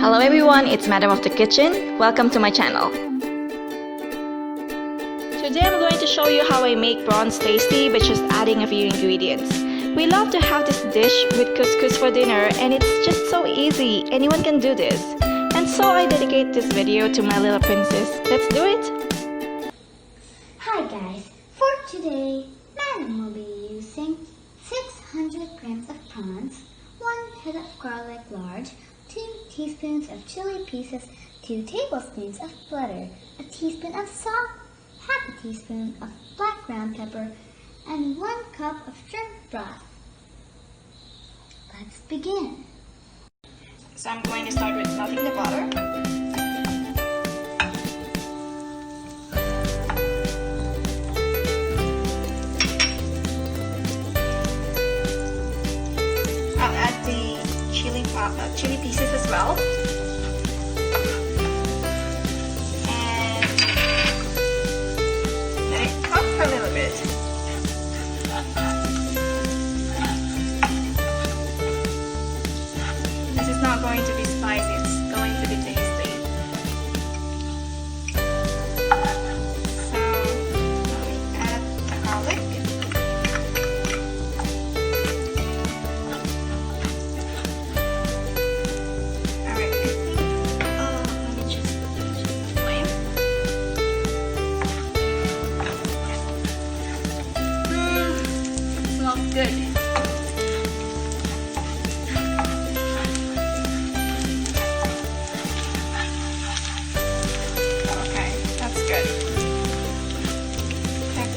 Hello everyone, it's Madam of the Kitchen. Welcome to my channel. Today I'm going to show you how I make prawns tasty by just adding a few ingredients. We love to have this dish with couscous for dinner and it's just so easy. Anyone can do this. And so I dedicate this video to my little princess. Let's do it! Hi guys, for today, Madam will be using 600 grams of prawns, 1 head of garlic large, 2 teaspoons of chili pieces, 2 tablespoons of butter, a teaspoon of salt, half a teaspoon of black ground pepper, and 1 cup of shrimp broth. Let's begin. So I'm going to start with melting the butter. I'll add the chili pieces as well. And let it cook for a little bit. This is not going to be spicy, it's going to be tasty. So we add the garlic. Alright, I think, let me just the flame. Smells good.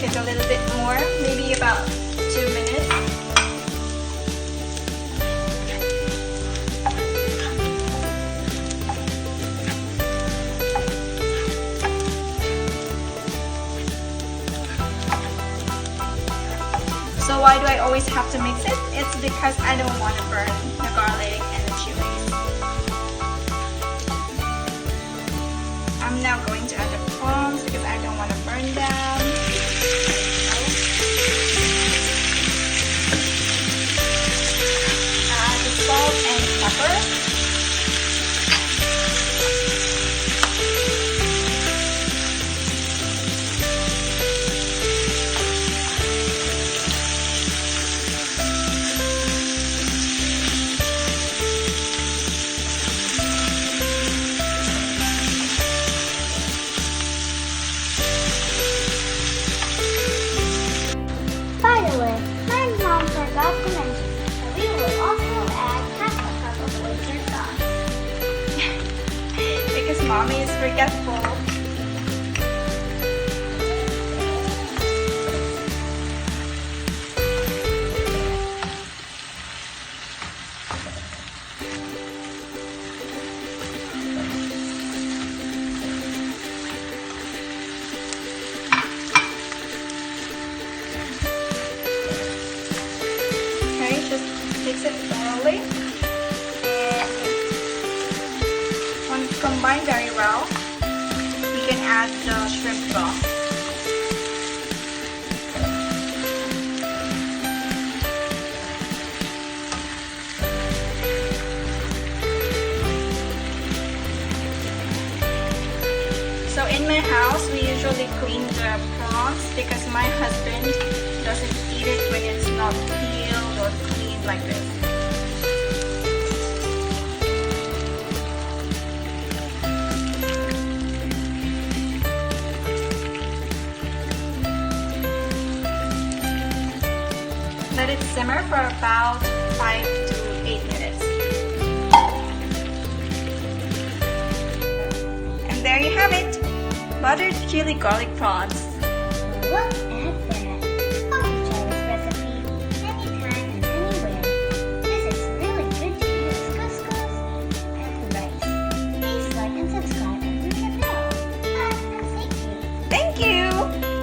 A little bit more, maybe about 2 minutes. So why do I always have to mix it? It's because I don't want to burn the garlic and the chilies. I'm now going to add the prawns because I don't want to burn them. Salt and pepper. By the way, my mom forgot to mention that we will also add half a cup of oyster sauce. Because mommy is forgetful. Okay, just mix it thoroughly. Once combined very well, we can add the shrimp broth. So in my house, we usually clean the prawns because my husband doesn't eat it when it's not peeled or cleaned like this. Let it simmer for about 5 to 8 minutes. And there you have it! Buttered chili garlic prawns. Look